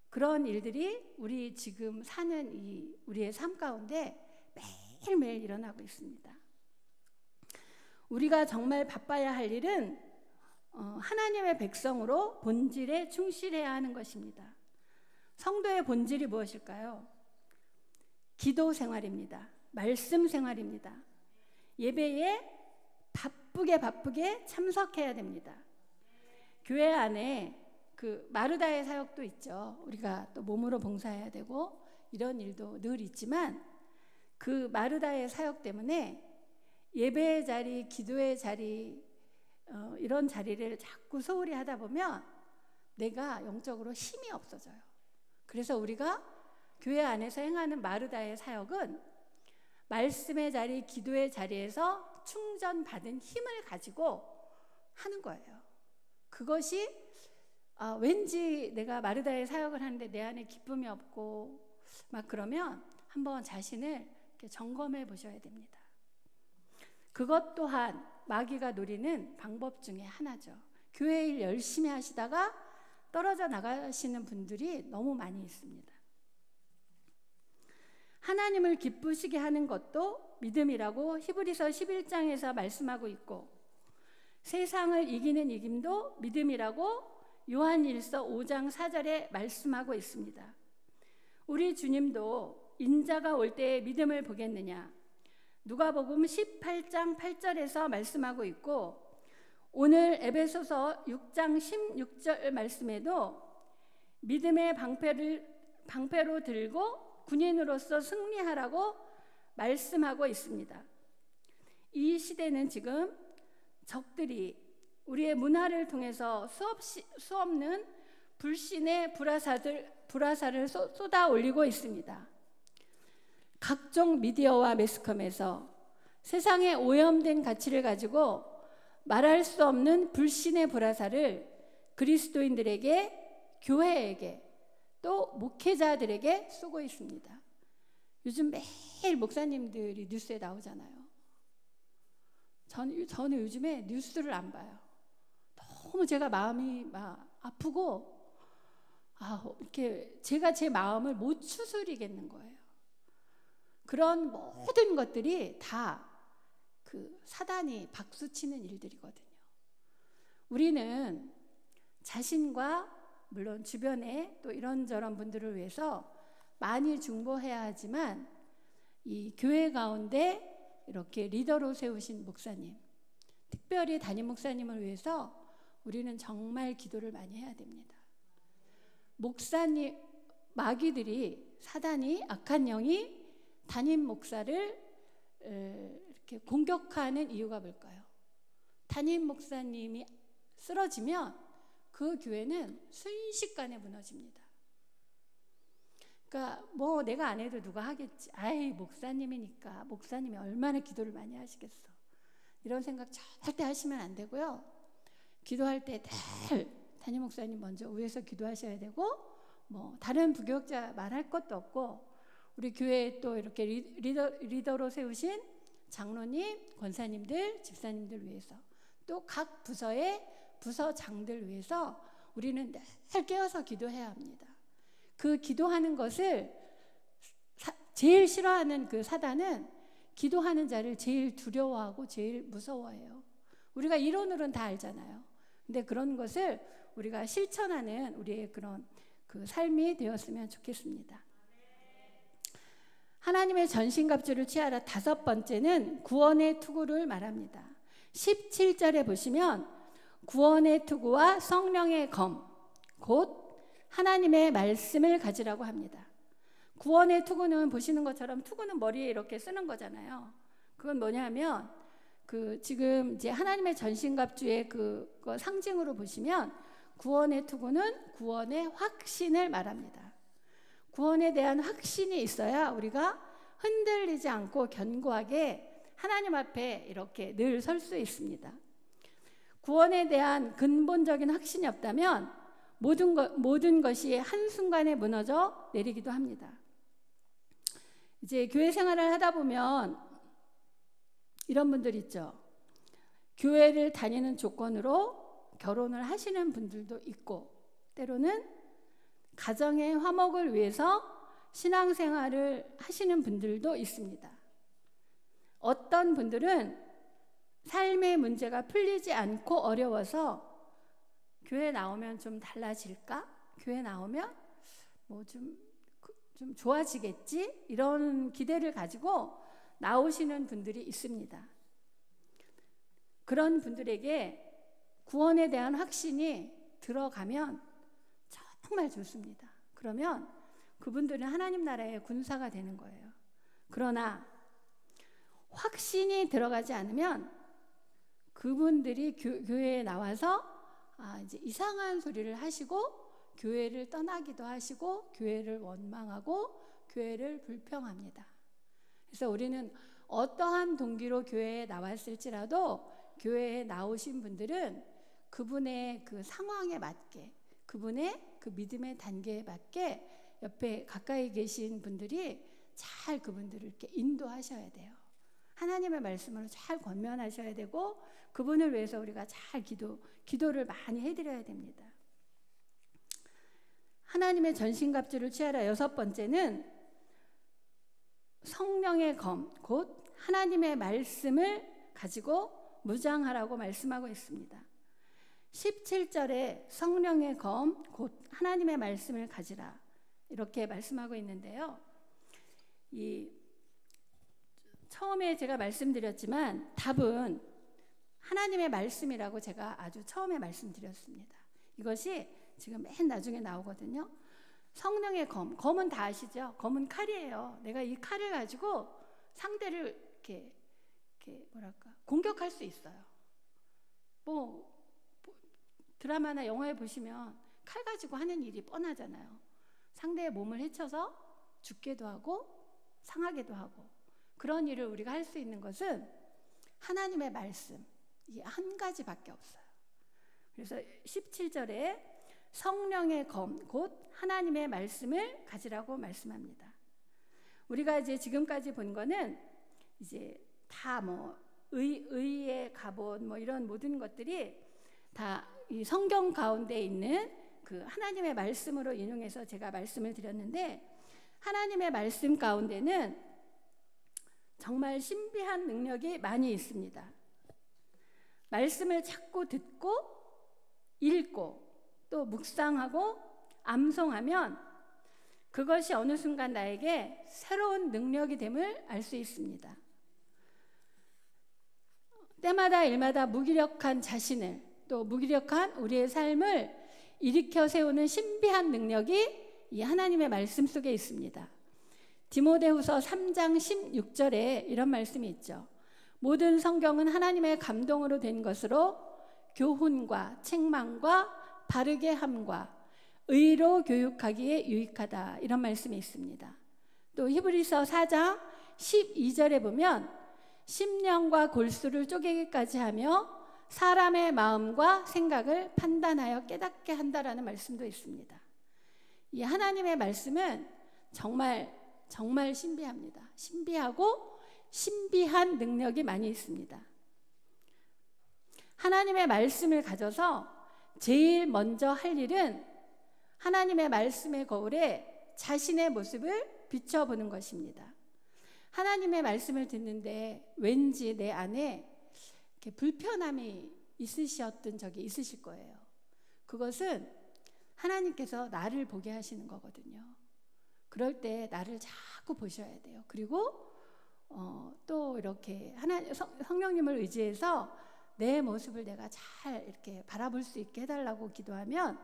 그런 일들이 우리 지금 사는 이 우리의 삶 가운데 매일매일 일어나고 있습니다. 우리가 정말 바빠야 할 일은 하나님의 백성으로 본질에 충실해야 하는 것입니다. 성도의 본질이 무엇일까요? 기도 생활입니다. 말씀 생활입니다. 예배에 바쁘게 참석해야 됩니다. 교회 안에 그 마르다의 사역도 있죠. 우리가 또 몸으로 봉사해야 되고 이런 일도 늘 있지만, 그 마르다의 사역 때문에 예배의 자리, 기도의 자리, 이런 자리를 자꾸 소홀히 하다 보면 내가 영적으로 힘이 없어져요. 그래서 우리가 교회 안에서 행하는 마르다의 사역은 말씀의 자리, 기도의 자리에서 충전받은 힘을 가지고 하는 거예요. 그것이 왠지 내가 마르다의 사역을 하는데 내 안에 기쁨이 없고 막 그러면 한번 자신을 이렇게 점검해 보셔야 됩니다. 그것 또한 마귀가 노리는 방법 중에 하나죠. 교회 일 열심히 하시다가 떨어져 나가시는 분들이 너무 많이 있습니다. 하나님을 기쁘시게 하는 것도 믿음이라고 히브리서 11장에서 말씀하고 있고, 세상을 이기는 이김도 믿음이라고 요한일서 5장 4절에 말씀하고 있습니다. 우리 주님도 인자가 올 때에 믿음을 보겠느냐, 누가복음 18장 8절에서 말씀하고 있고, 오늘 에베소서 6장 16절 말씀에도 믿음의 방패로 들고 군인으로서 승리하라고 말씀하고 있습니다. 이 시대는 지금 적들이 우리의 문화를 통해서 수없는 불신의 불화살을 쏟아 올리고 있습니다. 각종 미디어와 매스컴에서 세상의 오염된 가치를 가지고 말할 수 없는 불신의 불화살을 그리스도인들에게, 교회에게, 또 목회자들에게 쏘고 있습니다. 요즘 매일 목사님들이 뉴스에 나오잖아요. 저는 요즘에 뉴스를 안 봐요. 너무 제가 마음이 막 아프고 이렇게 제가 제 마음을 못 추스리겠는 거예요. 그런 모든 것들이 다 그 사단이 박수치는 일들이거든요. 우리는 자신과 물론 주변에 또 이런저런 분들을 위해서 많이 중보해야 하지만, 이 교회 가운데 이렇게 리더로 세우신 목사님, 특별히 담임 목사님을 위해서 우리는 정말 기도를 많이 해야 됩니다. 목사님, 마귀들이, 사단이, 악한 영이 담임 목사를 이렇게 공격하는 이유가 뭘까요? 담임 목사님이 쓰러지면 그 교회는 순식간에 무너집니다. 그러니까 뭐 내가 안 해도 누가 하겠지. 아이, 목사님이니까, 목사님이 얼마나 기도를 많이 하시겠어. 이런 생각 절대 하시면 안 되고요. 기도할 때 늘 담임 목사님 먼저 위에서 기도하셔야 되고, 뭐 다른 부교육자 말할 것도 없고, 우리 교회에 또 이렇게 리더로 세우신 장로님, 권사님들, 집사님들 위해서, 또 각 부서의 부서장들 위해서 우리는 늘 깨어서 기도해야 합니다. 그 기도하는 것을 제일 싫어하는 그 사단은 기도하는 자를 제일 두려워하고 제일 무서워해요. 우리가 이론으로는 다 알잖아요. 근데 그런 것을 우리가 실천하는 우리의 그런 그 삶이 되었으면 좋겠습니다. 하나님의 전신갑주를 취하라. 5번째는 구원의 투구를 말합니다. 17절에 보시면 구원의 투구와 성령의 검, 곧 하나님의 말씀을 가지라고 합니다. 구원의 투구는 보시는 것처럼 투구는 머리에 이렇게 쓰는 거잖아요. 그건 뭐냐면 그 지금 이제 하나님의 전신갑주의 그 상징으로 보시면 구원의 투구는 구원의 확신을 말합니다. 구원에 대한 확신이 있어야 우리가 흔들리지 않고 견고하게 하나님 앞에 이렇게 늘 설 수 있습니다. 구원에 대한 근본적인 확신이 없다면 모든 것이 한순간에 무너져 내리기도 합니다. 이제 교회 생활을 하다 보면 이런 분들 있죠. 교회를 다니는 조건으로 결혼을 하시는 분들도 있고, 때로는 가정의 화목을 위해서 신앙생활을 하시는 분들도 있습니다. 어떤 분들은 삶의 문제가 풀리지 않고 어려워서 교회 나오면 좀 달라질까? 교회 나오면 뭐 좀 좋아지겠지? 이런 기대를 가지고 나오시는 분들이 있습니다. 그런 분들에게 구원에 대한 확신이 들어가면 정말 좋습니다. 그러면 그분들은 하나님 나라의 군사가 되는 거예요. 그러나 확신이 들어가지 않으면 그분들이 교회에 나와서 이제 이상한 소리를 하시고 교회를 떠나기도 하시고 교회를 원망하고 교회를 불평합니다. 그래서 우리는 어떠한 동기로 교회에 나왔을지라도 교회에 나오신 분들은 그분의 그 상황에 맞게, 그분의 그 믿음의 단계에 맞게 옆에 가까이 계신 분들이 잘 그분들을 이렇게 인도하셔야 돼요. 하나님의 말씀으로 잘 권면하셔야 되고 그분을 위해서 우리가 잘 기도를 많이 해드려야 됩니다. 하나님의 전신갑주를 취하라. 6번째는 성령의 검, 곧 하나님의 말씀을 가지고 무장하라고 말씀하고 있습니다. 17절에 성령의 검, 곧 하나님의 말씀을 가지라 이렇게 말씀하고 있는데요. 처음에 제가 말씀드렸지만 답은 하나님의 말씀이라고 제가 아주 처음에 말씀드렸습니다. 이것이 지금 맨 나중에 나오거든요. 성령의 검은 다 아시죠? 검은 칼이에요. 내가 이 칼을 가지고 상대를 이렇게 공격할 수 있어요. 드라마나 영화에 보시면 칼 가지고 하는 일이 뻔하잖아요. 상대의 몸을 해쳐서 죽게도 하고 상하게도 하고, 그런 일을 우리가 할 수 있는 것은 하나님의 말씀, 이 한 가지밖에 없어요. 그래서 17절에 성령의 검, 곧 하나님의 말씀을 가지라고 말씀합니다. 우리가 이제 지금까지 본 거는 이제 다 의의 갑옷 이런 모든 것들이 다 이 성경 가운데 있는 그 하나님의 말씀으로 인용해서 제가 말씀을 드렸는데, 하나님의 말씀 가운데는 정말 신비한 능력이 많이 있습니다. 말씀을 자꾸 듣고 읽고 또 묵상하고 암송하면 그것이 어느 순간 나에게 새로운 능력이 됨을 알 수 있습니다. 때마다 일마다 무기력한 자신을, 또 무기력한 우리의 삶을 일으켜 세우는 신비한 능력이 이 하나님의 말씀 속에 있습니다. 디모데후서 3장 16절에 이런 말씀이 있죠. 모든 성경은 하나님의 감동으로 된 것으로 교훈과 책망과 바르게 함과 의로 교육하기에 유익하다, 이런 말씀이 있습니다. 또 히브리서 4장 12절에 보면 심령과 골수를 쪼개기까지 하며 사람의 마음과 생각을 판단하여 깨닫게 한다라는 말씀도 있습니다. 이 하나님의 말씀은 정말 신비합니다. 신비하고 신비한 능력이 많이 있습니다. 하나님의 말씀을 가져서 제일 먼저 할 일은 하나님의 말씀의 거울에 자신의 모습을 비춰보는 것입니다. 하나님의 말씀을 듣는데 왠지 내 안에 이렇게 불편함이 있으셨던 적이 있으실 거예요. 그것은 하나님께서 나를 보게 하시는 거거든요. 그럴 때 나를 자꾸 보셔야 돼요. 그리고 또 이렇게 성령님을 의지해서 내 모습을 내가 잘 이렇게 바라볼 수 있게 해달라고 기도하면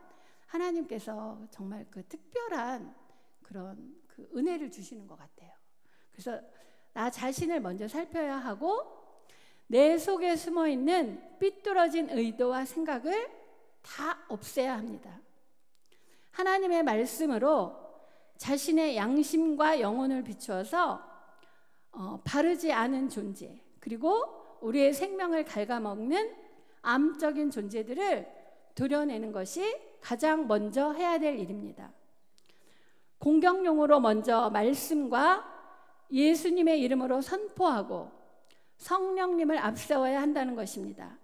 하나님께서 정말 그 특별한 그런 그 은혜를 주시는 것 같아요. 그래서 나 자신을 먼저 살펴야 하고 내 속에 숨어있는 삐뚤어진 의도와 생각을 다 없애야 합니다. 하나님의 말씀으로 자신의 양심과 영혼을 비추어서 바르지 않은 존재, 그리고 우리의 생명을 갉아먹는 암적인 존재들을 도려내는 것이 가장 먼저 해야 될 일입니다. 공격용으로 먼저 말씀과 예수님의 이름으로 선포하고 성령님을 앞세워야 한다는 것입니다.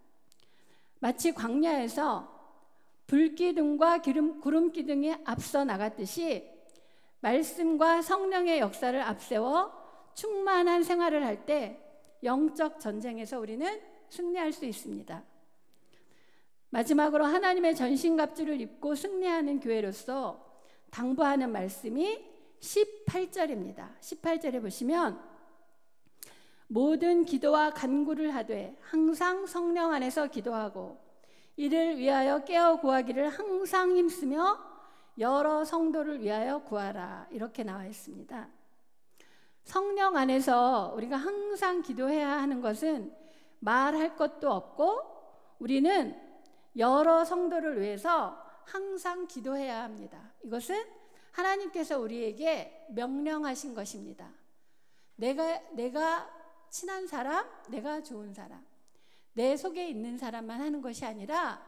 마치 광야에서 불기둥과 구름기둥이 앞서 나갔듯이 말씀과 성령의 역사를 앞세워 충만한 생활을 할 때 영적 전쟁에서 우리는 승리할 수 있습니다. 마지막으로 하나님의 전신갑주를 입고 승리하는 교회로서 당부하는 말씀이 18절입니다. 18절에 보시면 모든 기도와 간구를 하되 항상 성령 안에서 기도하고 이를 위하여 깨어 구하기를 항상 힘쓰며 여러 성도를 위하여 구하라, 이렇게 나와 있습니다. 성령 안에서 우리가 항상 기도해야 하는 것은 말할 것도 없고 우리는 여러 성도를 위해서 항상 기도해야 합니다. 이것은 하나님께서 우리에게 명령하신 것입니다. 내가 친한 사람, 내가 좋은 사람, 내 속에 있는 사람만 하는 것이 아니라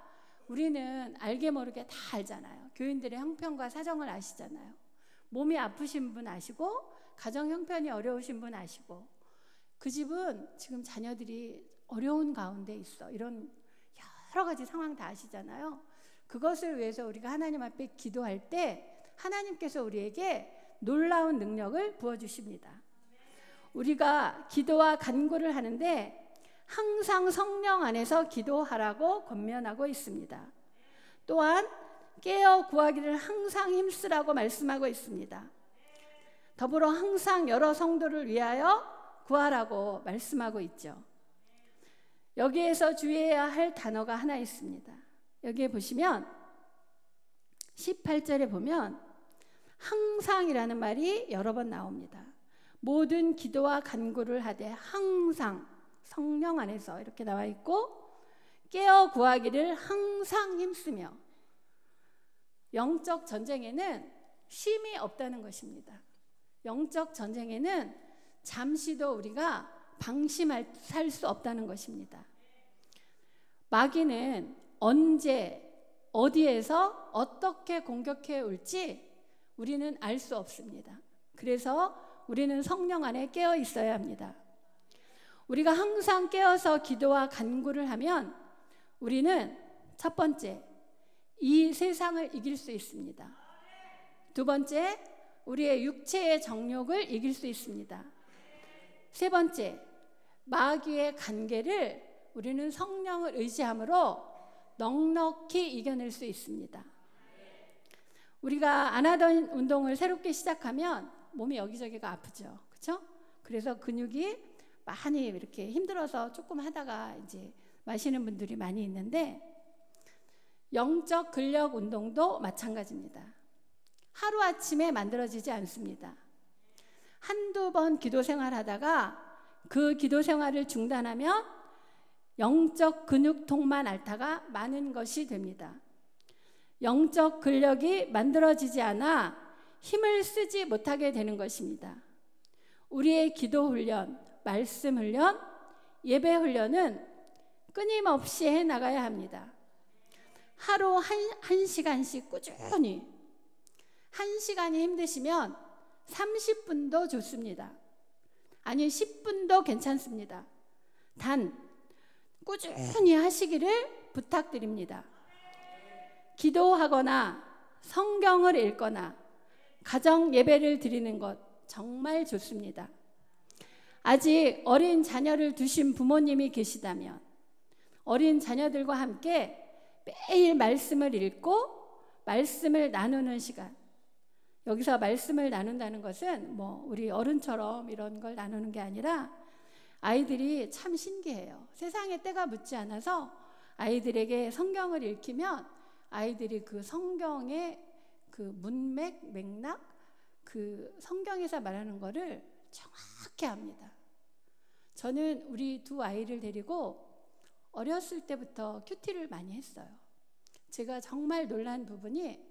우리는 알게 모르게 다 알잖아요. 교인들의 형편과 사정을 아시잖아요. 몸이 아프신 분 아시고 가정 형편이 어려우신 분 아시고 그 집은 지금 자녀들이 어려운 가운데 있어, 이런 여러 가지 상황 다 아시잖아요. 그것을 위해서 우리가 하나님 앞에 기도할 때 하나님께서 우리에게 놀라운 능력을 부어주십니다. 우리가 기도와 간구를 하는데 항상 성령 안에서 기도하라고 권면하고 있습니다. 또한 깨어 구하기를 항상 힘쓰라고 말씀하고 있습니다. 더불어 항상 여러 성도를 위하여 구하라고 말씀하고 있죠. 여기에서 주의해야 할 단어가 하나 있습니다. 여기에 보시면 18절에 보면 항상이라는 말이 여러 번 나옵니다. 모든 기도와 간구를 하되 항상 성령 안에서 이렇게 나와 있고 깨어 구하기를 항상 힘쓰며, 영적 전쟁에는 쉼이 없다는 것입니다. 영적 전쟁에는 잠시도 우리가 방심할 수 없다는 것입니다. 마귀는 언제 어디에서 어떻게 공격해 올지 우리는 알 수 없습니다. 그래서 우리는 성령 안에 깨어 있어야 합니다. 우리가 항상 깨어서 기도와 간구를 하면 우리는 첫 번째, 이 세상을 이길 수 있습니다. 두 번째, 우리의 육체의 정욕을 이길 수 있습니다. 세 번째, 마귀의 관계를 우리는 성령을 의지함으로 넉넉히 이겨낼 수 있습니다. 우리가 안 하던 운동을 새롭게 시작하면 몸이 여기저기가 아프죠. 그렇죠? 그래서 근육이 많이 이렇게 힘들어서 조금 하다가 이제 마시는 분들이 많이 있는데, 영적 근력 운동도 마찬가지입니다. 하루아침에 만들어지지 않습니다. 한두 번 기도 생활하다가 그 기도 생활을 중단하면 영적 근육통만 앓다가 많은 것이 됩니다. 영적 근력이 만들어지지 않아 힘을 쓰지 못하게 되는 것입니다. 우리의 기도 훈련, 말씀 훈련, 예배 훈련은 끊임없이 해나가야 합니다. 하루 한 시간씩 꾸준히, 1시간이 힘드시면 30분도 좋습니다. 아니 10분도 괜찮습니다. 단 꾸준히 하시기를 부탁드립니다. 기도하거나 성경을 읽거나 가정 예배를 드리는 것, 정말 좋습니다. 아직 어린 자녀를 두신 부모님이 계시다면 어린 자녀들과 함께 매일 말씀을 읽고 말씀을 나누는 시간. 여기서 말씀을 나눈다는 것은 뭐 우리 어른처럼 이런 걸 나누는 게 아니라 아이들이 참 신기해요. 세상에 때가 묻지 않아서 아이들에게 성경을 읽히면 아이들이 그 성경의 그 문맥, 맥락, 그 성경에서 말하는 거를 정확히 합니다. 저는 우리 두 아이를 데리고 어렸을 때부터 큐티를 많이 했어요. 제가 정말 놀란 부분이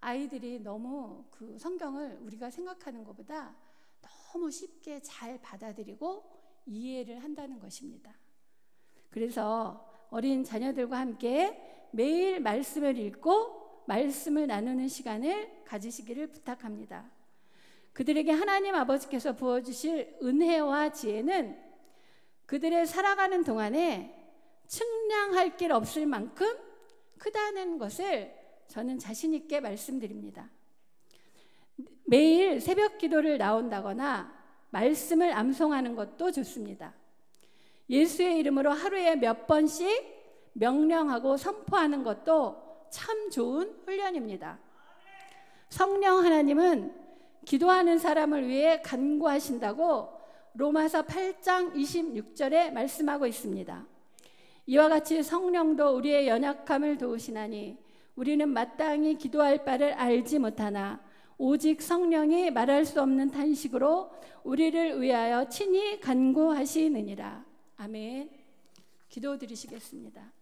아이들이 너무 그 성경을 우리가 생각하는 것보다 너무 쉽게 잘 받아들이고 이해를 한다는 것입니다. 그래서 어린 자녀들과 함께 매일 말씀을 읽고 말씀을 나누는 시간을 가지시기를 부탁합니다. 그들에게 하나님 아버지께서 부어주실 은혜와 지혜는 그들의 살아가는 동안에 측량할 길 없을 만큼 크다는 것을 저는 자신 있게 말씀드립니다. 매일 새벽 기도를 나온다거나 말씀을 암송하는 것도 좋습니다. 예수의 이름으로 하루에 몇 번씩 명령하고 선포하는 것도 참 좋은 훈련입니다. 성령 하나님은 기도하는 사람을 위해 간구하신다고 로마서 8장 26절에 말씀하고 있습니다. 이와 같이 성령도 우리의 연약함을 도우시나니 우리는 마땅히 기도할 바를 알지 못하나 오직 성령이 말할 수 없는 탄식으로 우리를 위하여 친히 간구하시느니라. 아멘. 기도 드리시겠습니다.